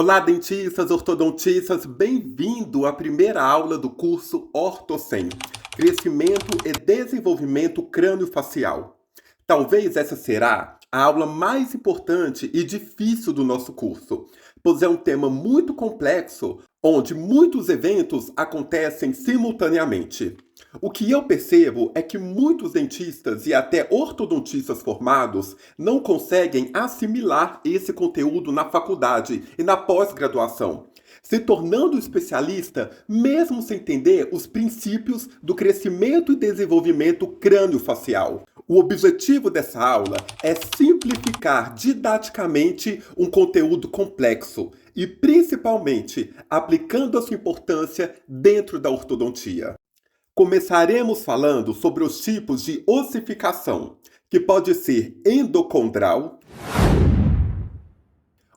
Olá, dentistas, ortodontistas, bem-vindo à primeira aula do curso Ortocem, Crescimento e Desenvolvimento Crâniofacial. Talvez essa será a aula mais importante e difícil do nosso curso, pois é um tema muito complexo, onde muitos eventos acontecem simultaneamente. O que eu percebo é que muitos dentistas e até ortodontistas formados não conseguem assimilar esse conteúdo na faculdade e na pós-graduação, se tornando especialista mesmo sem entender os princípios do crescimento e desenvolvimento crâniofacial. O objetivo dessa aula é simplificar didaticamente um conteúdo complexo e, principalmente, aplicando a sua importância dentro da ortodontia. Começaremos falando sobre os tipos de ossificação, que pode ser endocondral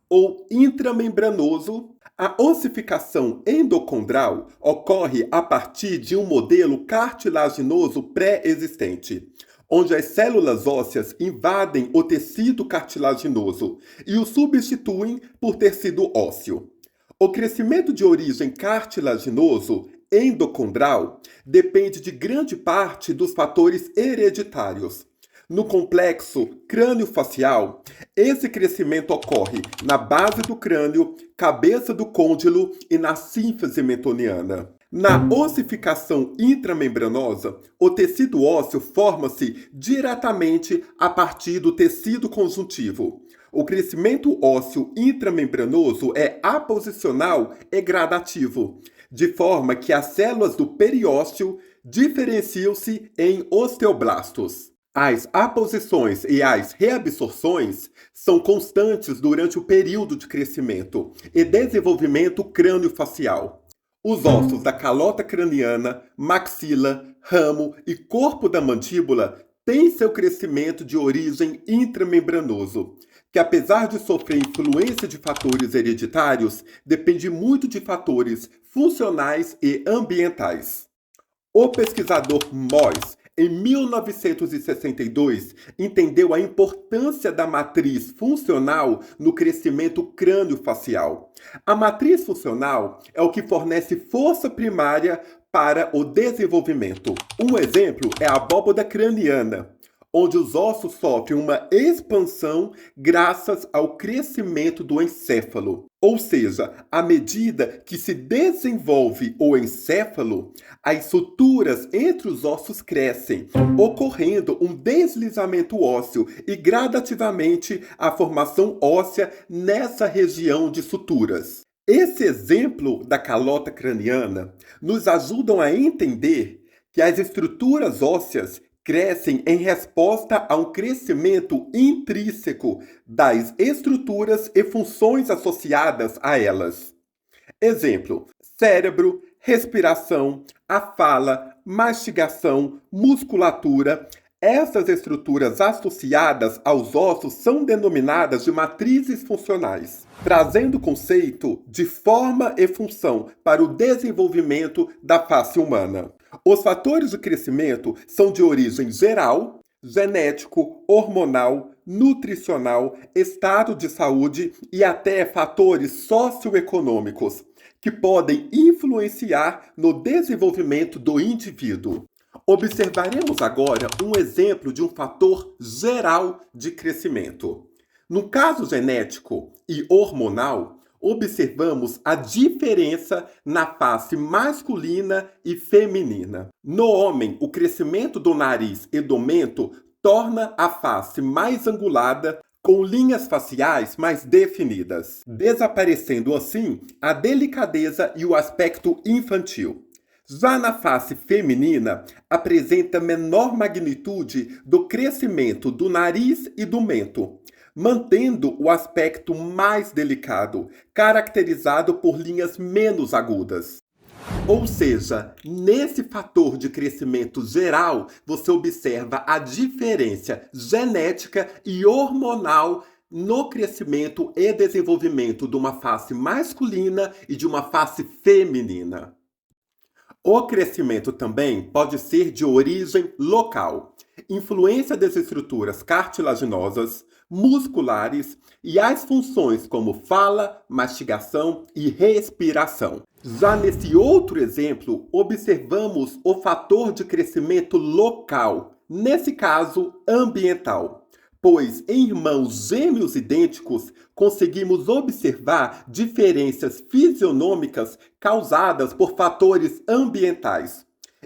ou intramembranoso. A ossificação endocondral ocorre a partir de um modelo cartilaginoso pré-existente, onde as células ósseas invadem o tecido cartilaginoso e o substituem por tecido ósseo. O crescimento de origem cartilaginoso endocondral depende de grande parte dos fatores hereditários. No complexo crânio-facial, esse crescimento ocorre na base do crânio, cabeça do côndilo e na sínfise mentoniana. Na ossificação intramembranosa, o tecido ósseo forma-se diretamente a partir do tecido conjuntivo. O crescimento ósseo intramembranoso é aposicional e gradativo, de forma que as células do periósteo diferenciam-se em osteoblastos. As aposições e as reabsorções são constantes durante o período de crescimento e desenvolvimento crâniofacial. Os ossos da calota craniana, maxila, ramo e corpo da mandíbula têm seu crescimento de origem intramembranoso, que apesar de sofrer influência de fatores hereditários, depende muito de fatores funcionais e ambientais. O pesquisador Moyes, em 1962, entendeu a importância da matriz funcional no crescimento crâniofacial. A matriz funcional é o que fornece força primária para o desenvolvimento. Um exemplo é a abóboda craniana, onde os ossos sofrem uma expansão graças ao crescimento do encéfalo. Ou seja, à medida que se desenvolve o encéfalo, as suturas entre os ossos crescem, ocorrendo um deslizamento ósseo e gradativamente a formação óssea nessa região de suturas. Esse exemplo da calota craniana nos ajuda a entender que as estruturas ósseas crescem em resposta a um crescimento intrínseco das estruturas e funções associadas a elas. Exemplo: cérebro, respiração, a fala, mastigação, musculatura. Essas estruturas associadas aos ossos são denominadas de matrizes funcionais, trazendo o conceito de forma e função para o desenvolvimento da face humana. Os fatores de crescimento são de origem geral, genético, hormonal, nutricional, estado de saúde e até fatores socioeconômicos, que podem influenciar no desenvolvimento do indivíduo. Observaremos agora um exemplo de um fator geral de crescimento. No caso genético e hormonal, observamos a diferença na face masculina e feminina. No homem, o crescimento do nariz e do mento torna a face mais angulada, com linhas faciais mais definidas, desaparecendo assim a delicadeza e o aspecto infantil. Já na face feminina, apresenta menor magnitude do crescimento do nariz e do mento, mantendo o aspecto mais delicado, caracterizado por linhas menos agudas. Ou seja, nesse fator de crescimento geral, você observa a diferença genética e hormonal no crescimento e desenvolvimento de uma face masculina e de uma face feminina. O crescimento também pode ser de origem local, influência das estruturas cartilaginosas, musculares e as funções como fala, mastigação e respiração. Já nesse outro exemplo, observamos o fator de crescimento local, nesse caso ambiental, pois em irmãos gêmeos idênticos conseguimos observar diferenças fisionômicas causadas por fatores ambientais.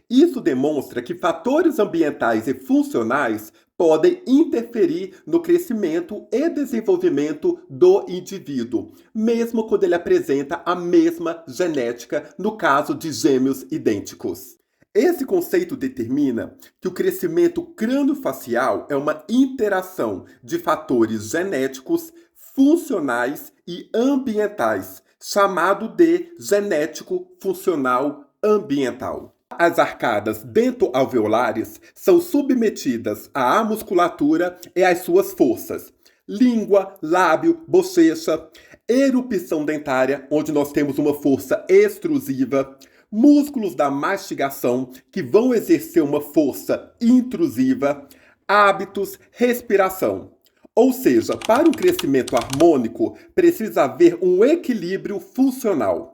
Isso demonstra que fatores ambientais e funcionais podem interferir no crescimento e desenvolvimento do indivíduo, mesmo quando ele apresenta a mesma genética, no caso de gêmeos idênticos. Esse conceito determina que o crescimento crâniofacial é uma interação de fatores genéticos, funcionais e ambientais, chamado de genético funcional ambiental. As arcadas dentoalveolares são submetidas à musculatura e às suas forças. Língua, lábio, bochecha, erupção dentária, onde nós temos uma força extrusiva, músculos da mastigação, que vão exercer uma força intrusiva, hábitos, respiração. Ou seja, para um crescimento harmônico, precisa haver um equilíbrio funcional.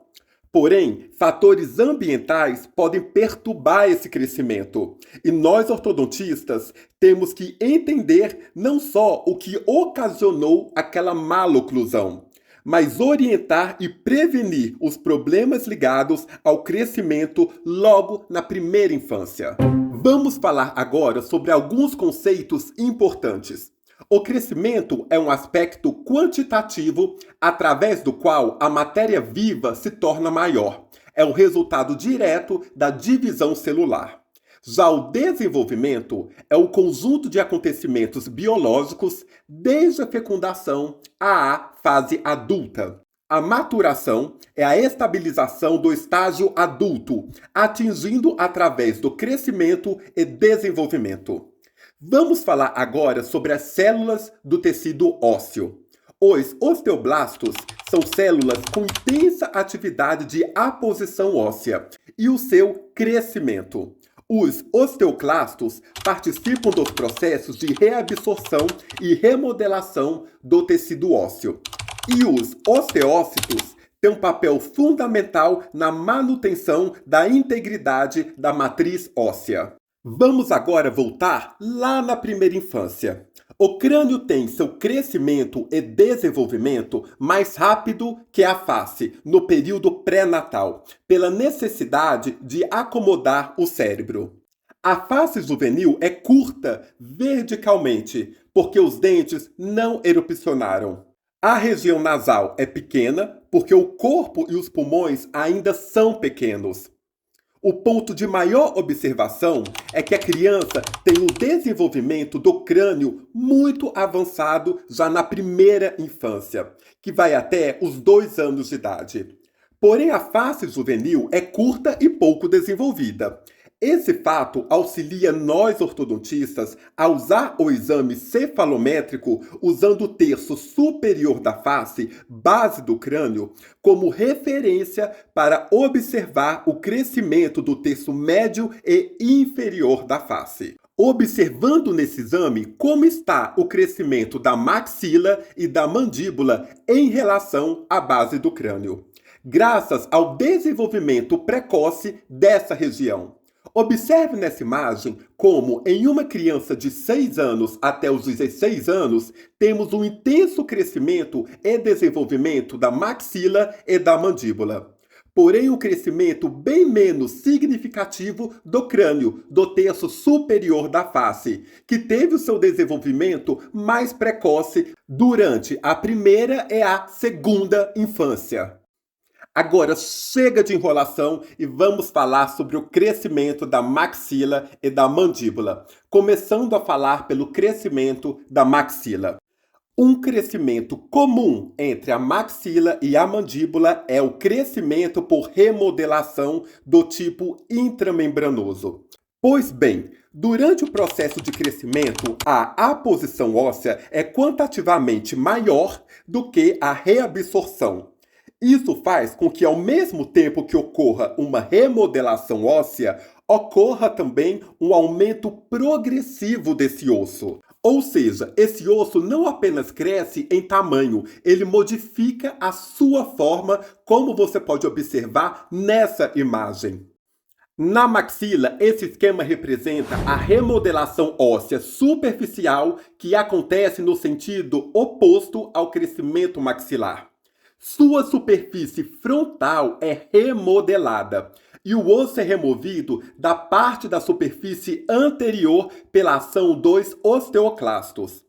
Porém, fatores ambientais podem perturbar esse crescimento. E nós, ortodontistas, temos que entender não só o que ocasionou aquela maloclusão, mas orientar e prevenir os problemas ligados ao crescimento logo na primeira infância. Vamos falar agora sobre alguns conceitos importantes. O crescimento é um aspecto quantitativo através do qual a matéria viva se torna maior. É um resultado direto da divisão celular. Já o desenvolvimento é o conjunto de acontecimentos biológicos desde a fecundação à fase adulta. A maturação é a estabilização do estágio adulto, atingindo através do crescimento e desenvolvimento. Vamos falar agora sobre as células do tecido ósseo. Os osteoblastos são células com intensa atividade de aposição óssea e o seu crescimento. Os osteoclastos participam dos processos de reabsorção e remodelação do tecido ósseo. E os osteócitos têm um papel fundamental na manutenção da integridade da matriz óssea. Vamos agora voltar lá na primeira infância. O crânio tem seu crescimento e desenvolvimento mais rápido que a face, no período pré-natal, pela necessidade de acomodar o cérebro. A face juvenil é curta verticalmente, porque os dentes não erupcionaram. A região nasal é pequena, porque o corpo e os pulmões ainda são pequenos. O ponto de maior observação é que a criança tem um desenvolvimento do crânio muito avançado já na primeira infância, que vai até os 2 anos de idade. Porém, a face juvenil é curta e pouco desenvolvida. Esse fato auxilia nós ortodontistas a usar o exame cefalométrico usando o terço superior da face, base do crânio, como referência para observar o crescimento do terço médio e inferior da face. Observando nesse exame como está o crescimento da maxila e da mandíbula em relação à base do crânio, graças ao desenvolvimento precoce dessa região. Observe nessa imagem como, em uma criança de 6 anos até os 16 anos, temos um intenso crescimento e desenvolvimento da maxila e da mandíbula. Porém, um crescimento bem menos significativo do crânio, do terço superior da face, que teve o seu desenvolvimento mais precoce durante a primeira e a segunda infância. Agora chega de enrolação e vamos falar sobre o crescimento da maxila e da mandíbula, começando a falar pelo crescimento da maxila. Um crescimento comum entre a maxila e a mandíbula é o crescimento por remodelação do tipo intramembranoso. Pois bem, durante o processo de crescimento, a aposição óssea é quantitativamente maior do que a reabsorção. Isso faz com que, ao mesmo tempo que ocorra uma remodelação óssea, ocorra também um aumento progressivo desse osso. Ou seja, esse osso não apenas cresce em tamanho, ele modifica a sua forma, como você pode observar nessa imagem. Na maxila, esse esquema representa a remodelação óssea superficial que acontece no sentido oposto ao crescimento maxilar. Sua superfície frontal é remodelada e o osso é removido da parte da superfície anterior pela ação dos osteoclastos.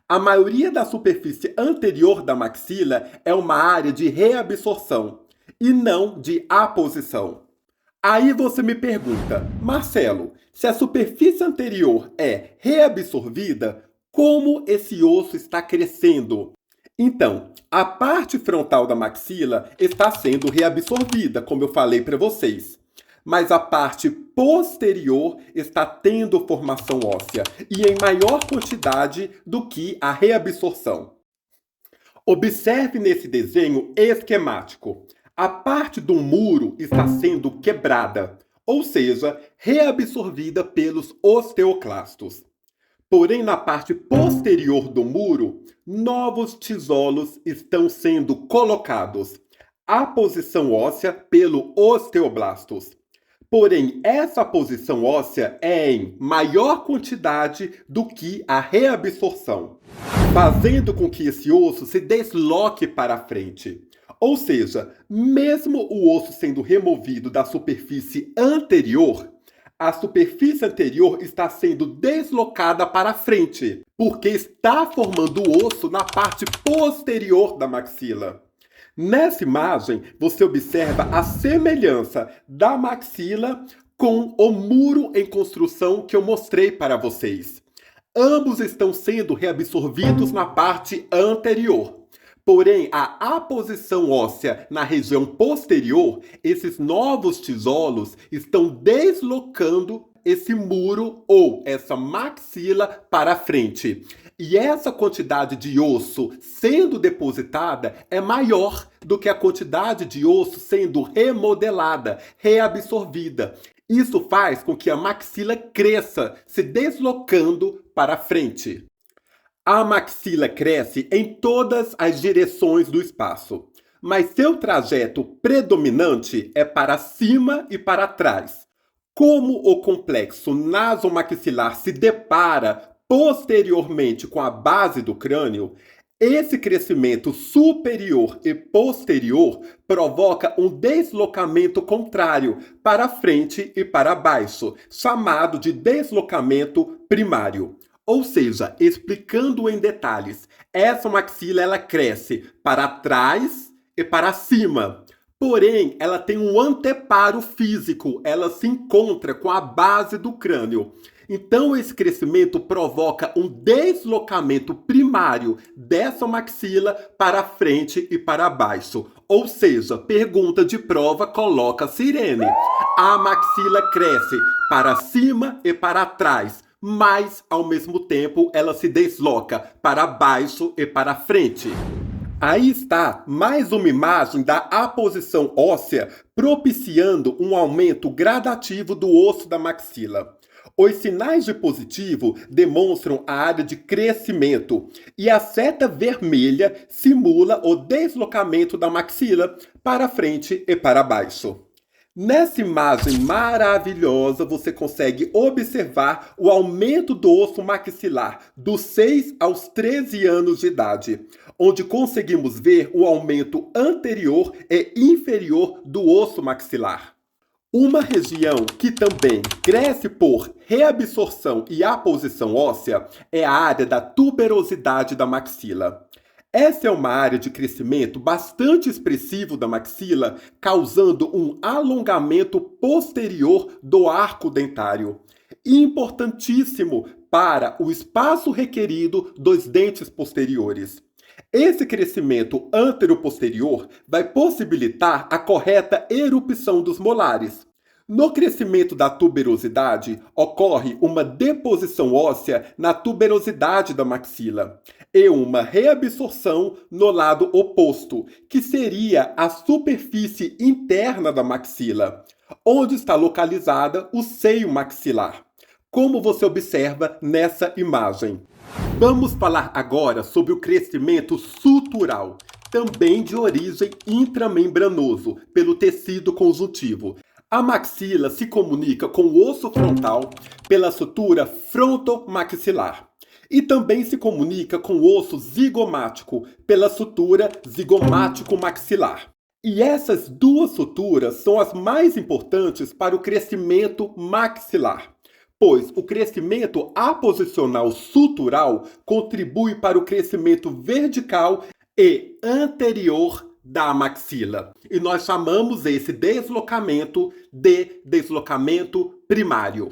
A maioria da superfície anterior da maxila é uma área de reabsorção e não de aposição. Aí você me pergunta, Marcelo, se a superfície anterior é reabsorvida, como esse osso está crescendo? Então, a parte frontal da maxila está sendo reabsorvida, como eu falei para vocês. Mas a parte posterior está tendo formação óssea e em maior quantidade do que a reabsorção. Observe nesse desenho esquemático. A parte do muro está sendo quebrada, ou seja, reabsorvida pelos osteoclastos. Porém, na parte posterior do muro, novos tijolos estão sendo colocados. A posição óssea pelo osteoblastos. Porém, essa posição óssea é em maior quantidade do que a reabsorção, fazendo com que esse osso se desloque para a frente. Ou seja, mesmo o osso sendo removido da superfície anterior, a superfície anterior está sendo deslocada para frente, porque está formando o osso na parte posterior da maxila. Nessa imagem, você observa a semelhança da maxila com o muro em construção que eu mostrei para vocês. Ambos estão sendo reabsorvidos na parte anterior. Porém, a aposição óssea na região posterior, esses novos tijolos estão deslocando esse muro ou essa maxila para frente. E essa quantidade de osso sendo depositada é maior do que a quantidade de osso sendo remodelada, reabsorvida. Isso faz com que a maxila cresça, se deslocando para frente. A maxila cresce em todas as direções do espaço, mas seu trajeto predominante é para cima e para trás. Como o complexo nasomaxilar se depara posteriormente com a base do crânio, esse crescimento superior e posterior provoca um deslocamento contrário para frente e para baixo, chamado de deslocamento primário. Ou seja, explicando em detalhes, essa maxila ela cresce para trás e para cima. Porém, ela tem um anteparo físico, ela se encontra com a base do crânio. Então, esse crescimento provoca um deslocamento primário dessa maxila para frente e para baixo. Ou seja, pergunta de prova coloca sirene. A maxila cresce para cima e para trás, mas, ao mesmo tempo, ela se desloca para baixo e para frente. Aí está mais uma imagem da aposição óssea propiciando um aumento gradativo do osso da maxila. Os sinais de positivo demonstram a área de crescimento e a seta vermelha simula o deslocamento da maxila para frente e para baixo. Nessa imagem maravilhosa, você consegue observar o aumento do osso maxilar dos 6 aos 13 anos de idade, onde conseguimos ver o aumento anterior e inferior do osso maxilar. Uma região que também cresce por reabsorção e aposição óssea é a área da tuberosidade da maxila. Essa é uma área de crescimento bastante expressivo da maxila, causando um alongamento posterior do arco dentário, importantíssimo para o espaço requerido dos dentes posteriores. Esse crescimento antero-posterior vai possibilitar a correta erupção dos molares. No crescimento da tuberosidade, ocorre uma deposição óssea na tuberosidade da maxila e uma reabsorção no lado oposto, que seria a superfície interna da maxila, onde está localizada o seio maxilar, como você observa nessa imagem. Vamos falar agora sobre o crescimento sutural, também de origem intramembranoso, pelo tecido conjuntivo. A maxila se comunica com o osso frontal pela sutura frontomaxilar e também se comunica com o osso zigomático pela sutura zigomático-maxilar. E essas duas suturas são as mais importantes para o crescimento maxilar, pois o crescimento aposicional sutural contribui para o crescimento vertical e anterior da maxila. E nós chamamos esse deslocamento de deslocamento primário.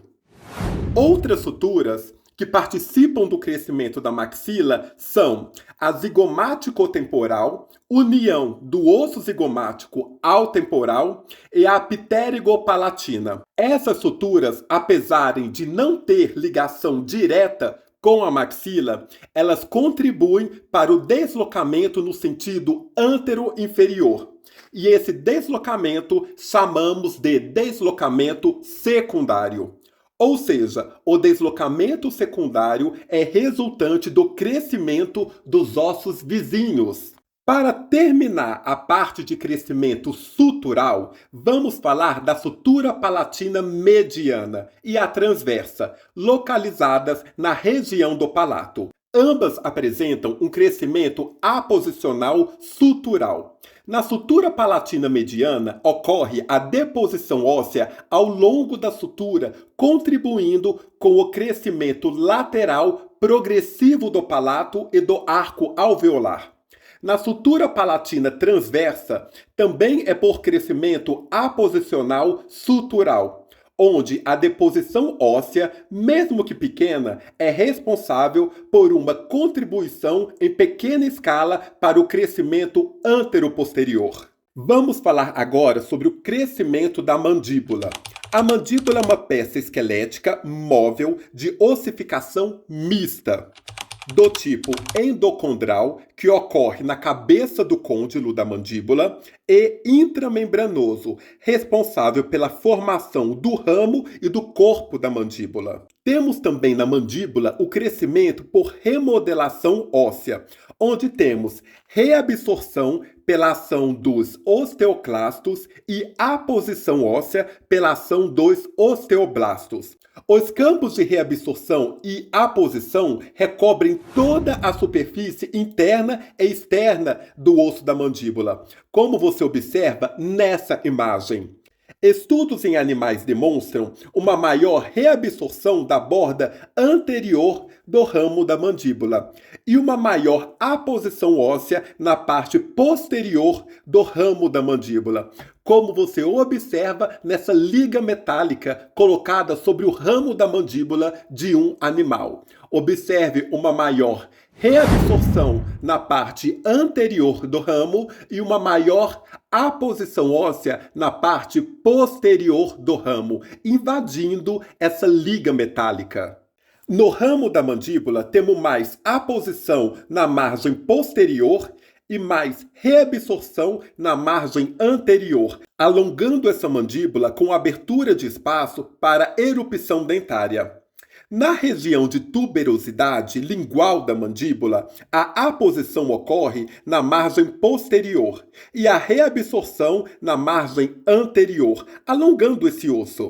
Outras suturas que participam do crescimento da maxila são a zigomático-temporal, união do osso zigomático ao temporal, e a pterigopalatina. Essas suturas, apesar de não ter ligação direta com a maxila, elas contribuem para o deslocamento no sentido antero-inferior. E esse deslocamento chamamos de deslocamento secundário. Ou seja, o deslocamento secundário é resultante do crescimento dos ossos vizinhos. Para terminar a parte de crescimento sutural, vamos falar da sutura palatina mediana e a transversa, localizadas na região do palato. Ambas apresentam um crescimento aposicional sutural. Na sutura palatina mediana, ocorre a deposição óssea ao longo da sutura, contribuindo com o crescimento lateral progressivo do palato e do arco alveolar. Na sutura palatina transversa, também é por crescimento aposicional sutural, onde a deposição óssea, mesmo que pequena, é responsável por uma contribuição em pequena escala para o crescimento anteroposterior. Vamos falar agora sobre o crescimento da mandíbula. A mandíbula é uma peça esquelética móvel de ossificação mista, do tipo endocondral, que ocorre na cabeça do côndilo da mandíbula, e intramembranoso, responsável pela formação do ramo e do corpo da mandíbula. Temos também na mandíbula o crescimento por remodelação óssea, onde temos reabsorção pela ação dos osteoclastos e aposição óssea pela ação dos osteoblastos. Os campos de reabsorção e aposição recobrem toda a superfície interna e externa do osso da mandíbula, como você observa nessa imagem. Estudos em animais demonstram uma maior reabsorção da borda anterior do ramo da mandíbula e uma maior aposição óssea na parte posterior do ramo da mandíbula, como você observa nessa liga metálica colocada sobre o ramo da mandíbula de um animal. Observe uma maior reabsorção na parte anterior do ramo e uma maior aposição óssea na parte posterior do ramo, invadindo essa liga metálica. No ramo da mandíbula, temos mais aposição na margem posterior e mais reabsorção na margem anterior, alongando essa mandíbula com abertura de espaço para erupção dentária. Na região de tuberosidade lingual da mandíbula, a aposição ocorre na margem posterior e a reabsorção na margem anterior, alongando esse osso.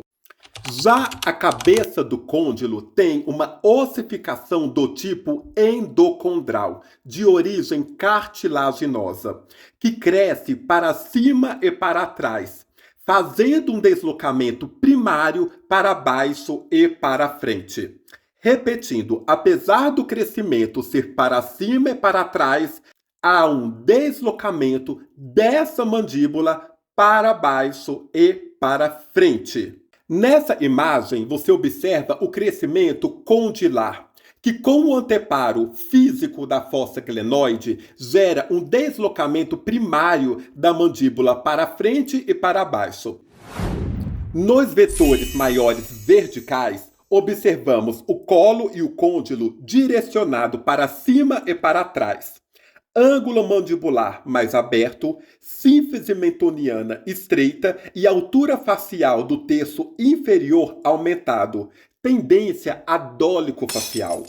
Já a cabeça do côndilo tem uma ossificação do tipo endocondral, de origem cartilaginosa, que cresce para cima e para trás, fazendo um deslocamento primário para baixo e para frente. Repetindo, apesar do crescimento ser para cima e para trás, há um deslocamento dessa mandíbula para baixo e para frente. Nessa imagem, você observa o crescimento condilar, que com o anteparo físico da fossa glenoide gera um deslocamento primário da mandíbula para frente e para baixo. Nos vetores maiores verticais, observamos o colo e o côndilo direcionado para cima e para trás. Ângulo mandibular mais aberto, sínfise mentoniana estreita e altura facial do terço inferior aumentado, tendência adólico-facial.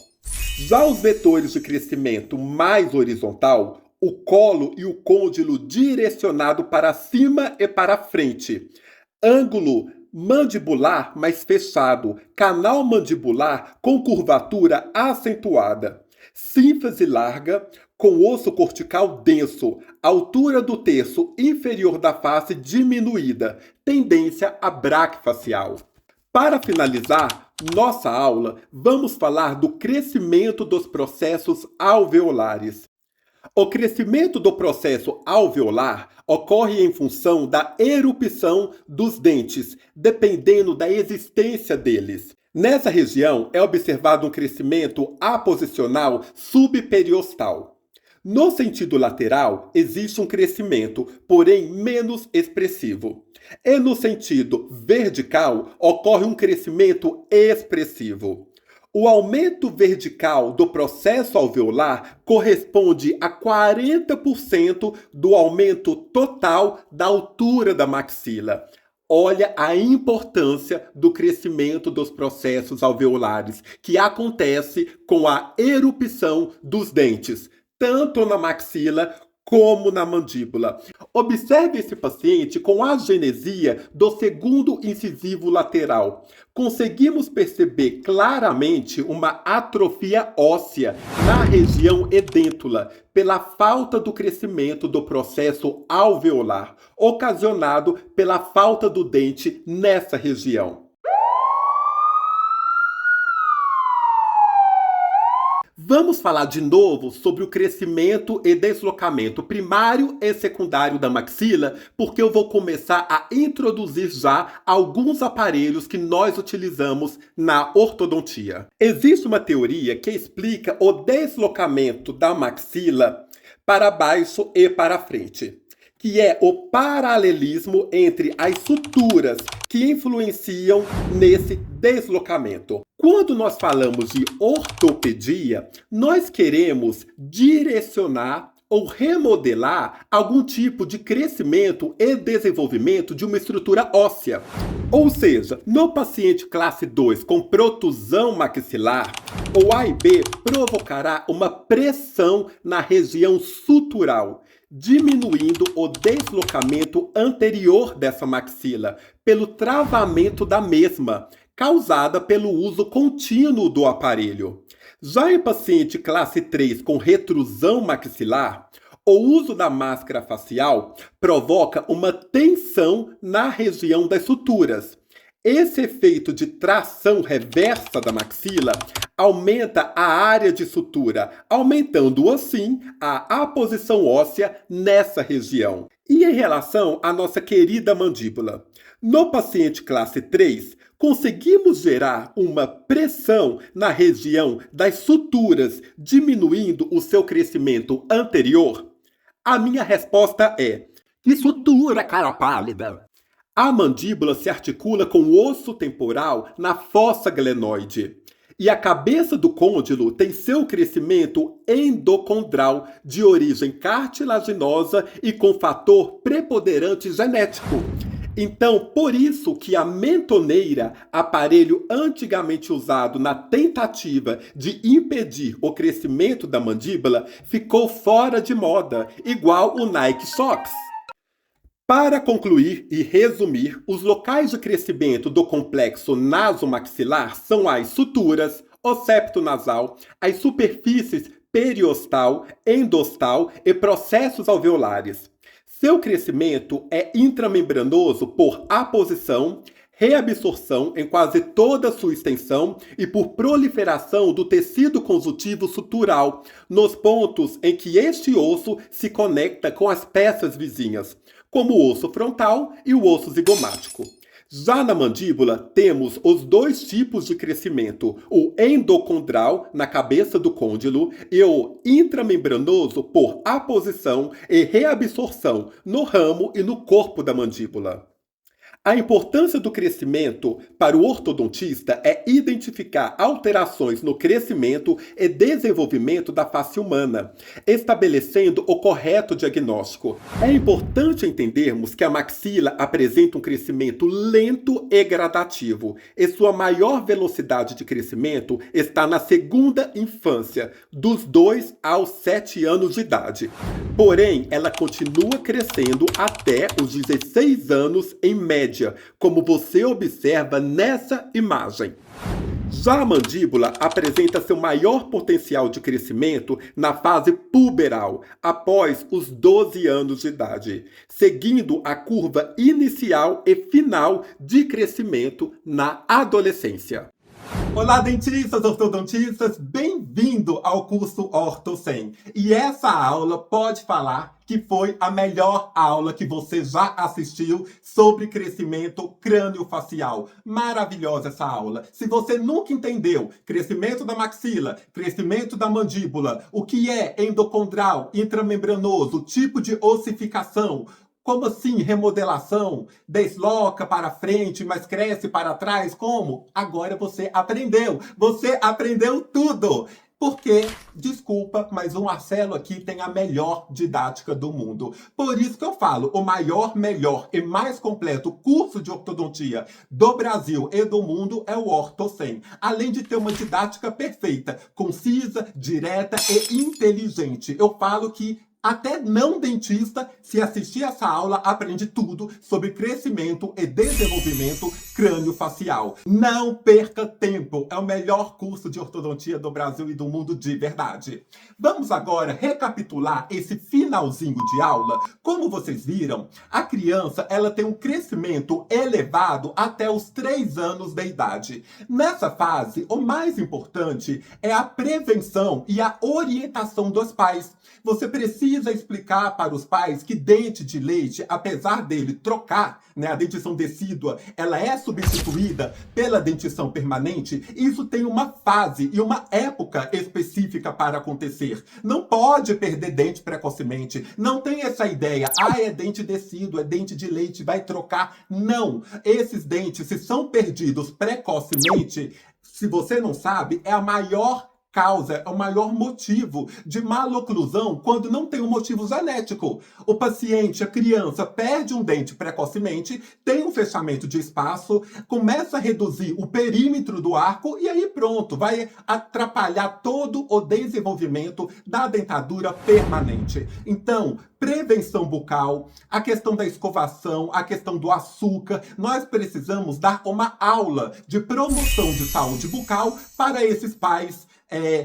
Já os vetores de crescimento mais horizontal, o colo e o côndilo direcionado para cima e para frente, ângulo mandibular mais fechado, canal mandibular com curvatura acentuada, sínfise larga com osso cortical denso, altura do terço inferior da face diminuída, tendência a braquifacial. Para finalizar nossa aula, vamos falar do crescimento dos processos alveolares. O crescimento do processo alveolar ocorre em função da erupção dos dentes, dependendo da existência deles. Nessa região é observado um crescimento aposicional subperiostal. No sentido lateral, existe um crescimento, porém menos expressivo. E no sentido vertical, ocorre um crescimento expressivo. O aumento vertical do processo alveolar corresponde a 40% do aumento total da altura da maxila. Olha a importância do crescimento dos processos alveolares, que acontece com a erupção dos dentes, tanto na maxila como na mandíbula. Observe esse paciente com agenesia do segundo incisivo lateral. Conseguimos perceber claramente uma atrofia óssea na região edêntula, pela falta do crescimento do processo alveolar, ocasionado pela falta do dente nessa região. Vamos falar de novo sobre o crescimento e deslocamento primário e secundário da maxila, porque eu vou começar a introduzir já alguns aparelhos que nós utilizamos na ortodontia. Existe uma teoria que explica o deslocamento da maxila para baixo e para frente, que é o paralelismo entre as suturas que influenciam nesse deslocamento. Quando nós falamos de ortopedia, nós queremos direcionar ou remodelar algum tipo de crescimento e desenvolvimento de uma estrutura óssea. Ou seja, no paciente classe 2 com protusão maxilar, o A e B provocará uma pressão na região sutural, diminuindo o deslocamento anterior dessa maxila pelo travamento da mesma, causada pelo uso contínuo do aparelho. Já em paciente classe 3 com retrusão maxilar, o uso da máscara facial provoca uma tensão na região das suturas. Esse efeito de tração reversa da maxila aumenta a área de sutura, aumentando assim a aposição óssea nessa região. E em relação à nossa querida mandíbula, no paciente classe 3, conseguimos gerar uma pressão na região das suturas, diminuindo o seu crescimento anterior? A minha resposta é: que sutura, cara pálida! A mandíbula se articula com o osso temporal na fossa glenoide. E a cabeça do côndilo tem seu crescimento endocondral de origem cartilaginosa e com fator preponderante genético. Então, por isso que a mentoneira, aparelho antigamente usado na tentativa de impedir o crescimento da mandíbula, ficou fora de moda, igual o Nike Shox. Para concluir e resumir, os locais de crescimento do complexo nasomaxilar são as suturas, o septo nasal, as superfícies periostal, endostal e processos alveolares. Seu crescimento é intramembranoso por aposição, reabsorção em quase toda a sua extensão e por proliferação do tecido conjuntivo sutural, nos pontos em que este osso se conecta com as peças vizinhas, como o osso frontal e o osso zigomático. Já na mandíbula, temos os dois tipos de crescimento, o endocondral, na cabeça do côndilo, e o intramembranoso por aposição e reabsorção no ramo e no corpo da mandíbula. A importância do crescimento para o ortodontista é identificar alterações no crescimento e desenvolvimento da face humana, estabelecendo o correto diagnóstico. É importante entendermos que a maxila apresenta um crescimento lento e gradativo, e sua maior velocidade de crescimento está na segunda infância, dos 2 aos 7 anos de idade. Porém, ela continua crescendo até os 16 anos em média, como você observa nessa imagem. Já a mandíbula apresenta seu maior potencial de crescimento na fase puberal, após os 12 anos de idade, seguindo a curva inicial e final de crescimento na adolescência. Olá, dentistas, ortodontistas, bem-vindo ao curso Orto 100. E essa aula pode falar que foi a melhor aula que você já assistiu sobre crescimento crânio-facial. Maravilhosa essa aula. Se você nunca entendeu crescimento da maxila, crescimento da mandíbula, o que é endocondral, intramembranoso, tipo de ossificação, como assim remodelação? Desloca para frente, mas cresce para trás? Como? Agora você aprendeu. Você aprendeu tudo. Porque, desculpa, mas o Marcelo aqui tem a melhor didática do mundo. Por isso que eu falo, o maior, melhor e mais completo curso de ortodontia do Brasil e do mundo é o Orto 100. Além de ter uma didática perfeita, concisa, direta e inteligente. Eu falo que até não dentista, se assistir essa aula, aprende tudo sobre crescimento e desenvolvimento crânio-facial. Não perca tempo, é o melhor curso de ortodontia do Brasil e do mundo de verdade. Vamos agora recapitular esse finalzinho de aula. Como vocês viram, a criança ela tem um crescimento elevado até os 3 anos de idade. Nessa fase, o mais importante é a prevenção e a orientação dos pais. Você precisa explicar para os pais que dente de leite, apesar dele trocar, a dentição decídua, ela é substituída pela dentição permanente. Isso tem uma fase e uma época específica para acontecer. Não pode perder dente precocemente. Não tem essa ideia, é dente decíduo, é dente de leite, vai trocar. Não. Esses dentes, se são perdidos precocemente, se você não sabe, é a maior causa, é o maior motivo de maloclusão quando não tem um motivo genético. O paciente, a criança, perde um dente precocemente, tem um fechamento de espaço, começa a reduzir o perímetro do arco e aí pronto, vai atrapalhar todo o desenvolvimento da dentadura permanente. Então, prevenção bucal, a questão da escovação, a questão do açúcar, nós precisamos dar uma aula de promoção de saúde bucal para esses pais,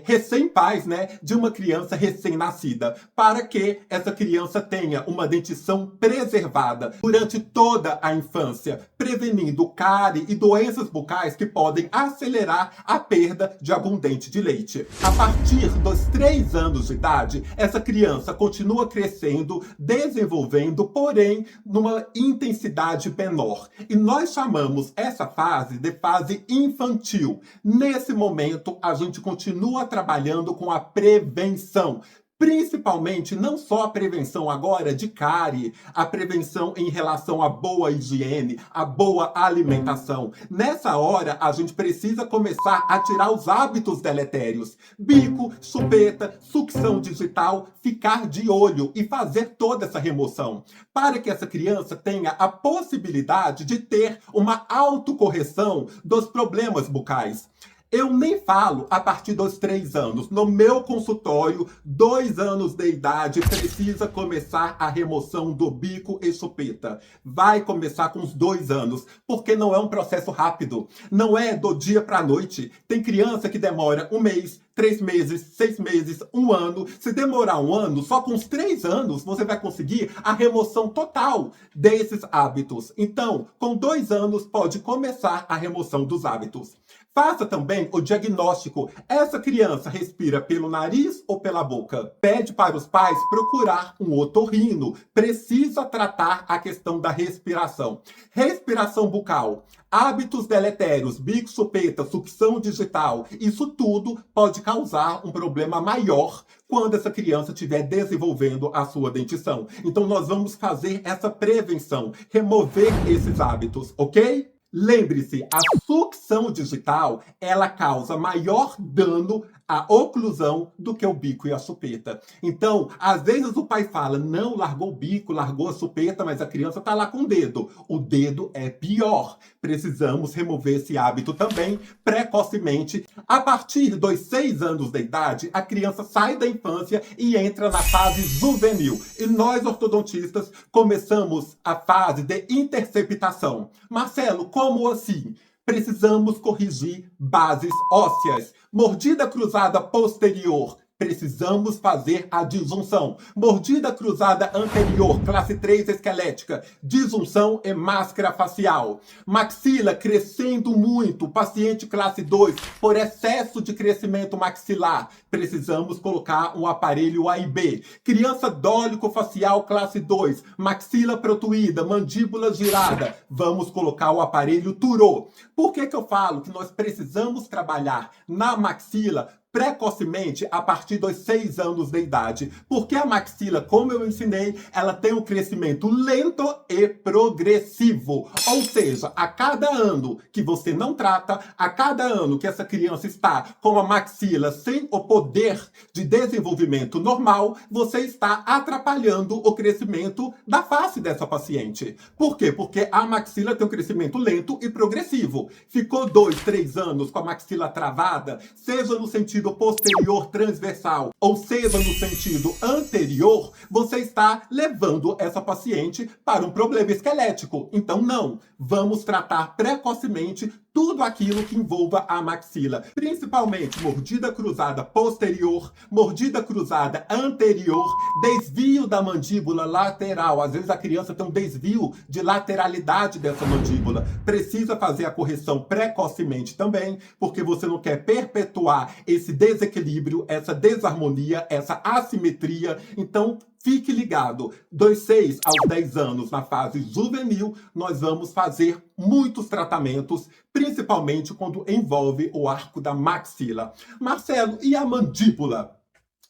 recém-pais, de uma criança recém-nascida, para que essa criança tenha uma dentição preservada durante toda a infância, prevenindo cárie e doenças bucais que podem acelerar a perda de algum dente de leite. A partir dos 3 anos de idade, essa criança continua crescendo, desenvolvendo, porém, numa intensidade menor. E nós chamamos essa fase de fase infantil. Nesse momento, a gente continua trabalhando com a prevenção. Principalmente, não só a prevenção agora de cárie, a prevenção em relação à boa higiene, à boa alimentação. Nessa hora, a gente precisa começar a tirar os hábitos deletérios. Bico, chupeta, sucção digital, ficar de olho e fazer toda essa remoção, para que essa criança tenha a possibilidade de ter uma autocorreção dos problemas bucais. Eu nem falo a partir dos 3 anos. No meu consultório, 2 anos de idade, precisa começar a remoção do bico e chupeta. Vai começar com os 2 anos, porque não é um processo rápido. Não é do dia para a noite. Tem criança que demora 1 mês, 3 meses, 6 meses, 1 ano. Se demorar 1 ano, só com os 3 anos, você vai conseguir a remoção total desses hábitos. Então, com 2 anos, pode começar a remoção dos hábitos. Faça também o diagnóstico. Essa criança respira pelo nariz ou pela boca? Pede para os pais procurar um otorrino. Precisa tratar a questão da respiração. Respiração bucal. Hábitos deletérios, bico, chupeta, sucção digital. Isso tudo pode causar um problema maior quando essa criança estiver desenvolvendo a sua dentição. Então nós vamos fazer essa prevenção, remover esses hábitos, ok? Lembre-se, a sucção digital, ela causa maior dano à oclusão do que o bico e a chupeta. Então, às vezes o pai fala, não, largou o bico, largou a chupeta, mas a criança está lá com o dedo. O dedo é pior. Precisamos remover esse hábito também, precocemente. A partir dos 6 anos de idade, a criança sai da infância e entra na fase juvenil. E nós, ortodontistas, começamos a fase de interceptação. Marcelo, como assim? Precisamos corrigir bases ósseas. Mordida cruzada posterior. Precisamos fazer a disjunção. Mordida cruzada anterior, classe 3 esquelética. Disjunção e máscara facial. Maxila crescendo muito. Paciente classe 2, por excesso de crescimento maxilar. Precisamos colocar um aparelho A e B. Criança dólico-facial classe 2. Maxila protuída, mandíbula girada. Vamos colocar o aparelho Turô. Por que eu falo que nós precisamos trabalhar na maxila precocemente a partir dos 6 anos de idade? Porque a maxila, como eu ensinei, ela tem um crescimento lento e progressivo. Ou seja, a cada ano que você não trata, a cada ano que essa criança está com a maxila sem o poder de desenvolvimento normal, você está atrapalhando o crescimento da face dessa paciente. Por quê? Porque a maxila tem um crescimento lento e progressivo. Ficou 2, 3 anos com a maxila travada, seja no sentido posterior transversal, ou seja, no sentido anterior, você está levando essa paciente para um problema esquelético. Então, não. Vamos tratar precocemente tudo aquilo que envolva a maxila, principalmente mordida cruzada posterior, mordida cruzada anterior, desvio da mandíbula lateral. Às vezes a criança tem um desvio de lateralidade dessa mandíbula. Precisa fazer a correção precocemente também, porque você não quer perpetuar esse desequilíbrio, essa desarmonia, essa assimetria. Então, fique ligado, dos 6 aos 10 anos, na fase juvenil, nós vamos fazer muitos tratamentos, principalmente quando envolve o arco da maxila. Marcelo, e a mandíbula?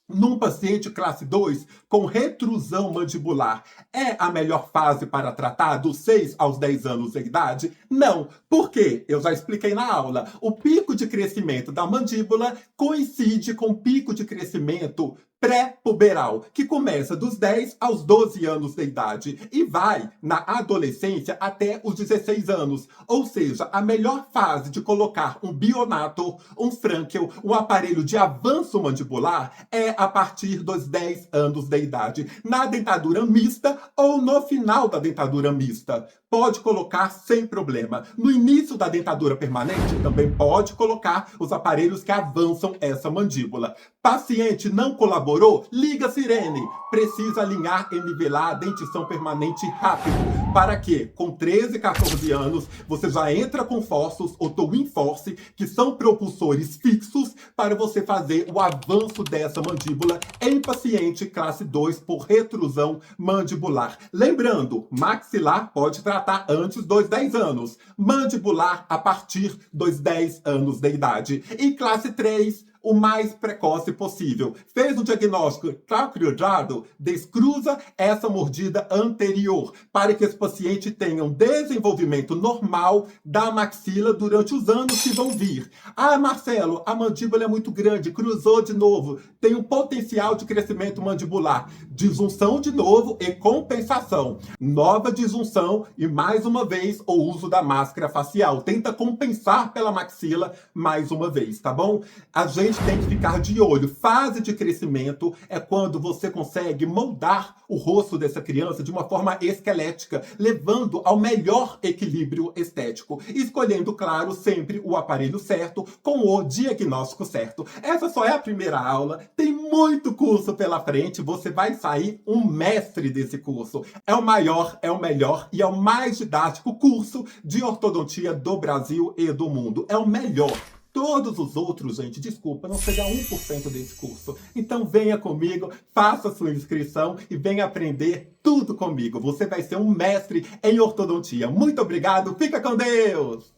Num paciente classe 2 com retrusão mandibular, é a melhor fase para tratar dos 6 aos 10 anos de idade? Não. Por quê? Eu já expliquei na aula. O pico de crescimento da mandíbula coincide com o pico de crescimento pré-puberal, que começa dos 10 aos 12 anos de idade e vai na adolescência até os 16 anos. Ou seja, a melhor fase de colocar um Bionator, um Frankel, um aparelho de avanço mandibular é a partir dos 10 anos de idade, na dentadura mista ou no final da dentadura mista. Pode colocar sem problema. No início da dentadura permanente, também pode colocar os aparelhos que avançam essa mandíbula. Paciente não colaborou? Liga a sirene. Precisa alinhar e nivelar a dentição permanente rápido. Para que, com 13, 14 anos, você já entra com forços ou Twin Force, que são propulsores fixos, para você fazer o avanço dessa mandíbula em paciente classe 2 por retrusão mandibular. Lembrando, maxilar pode tratar antes dos 10 anos. Mandibular a partir dos 10 anos de idade. E classe 3, o mais precoce possível. Fez o diagnóstico, está cruzado, descruza essa mordida anterior, para que esse paciente tenha um desenvolvimento normal da maxila durante os anos que vão vir. Ah, Marcelo, a mandíbula é muito grande, cruzou de novo, tem um potencial de crescimento mandibular. Disjunção de novo e compensação. Nova disjunção e, mais uma vez, o uso da máscara facial. Tenta compensar pela maxila mais uma vez, tá bom? A gente tem que ficar de olho. Fase de crescimento é quando você consegue moldar o rosto dessa criança de uma forma esquelética, levando ao melhor equilíbrio estético, escolhendo, claro, sempre o aparelho certo, com o diagnóstico certo. Essa só é a primeira aula, tem muito curso pela frente, você vai sair um mestre desse curso. É o maior, é o melhor e é o mais didático curso de ortodontia do Brasil e do mundo. É o melhor. Todos os outros, gente, desculpa, não chega a 1% desse curso. Então venha comigo, faça sua inscrição e venha aprender tudo comigo. Você vai ser um mestre em ortodontia. Muito obrigado, fica com Deus!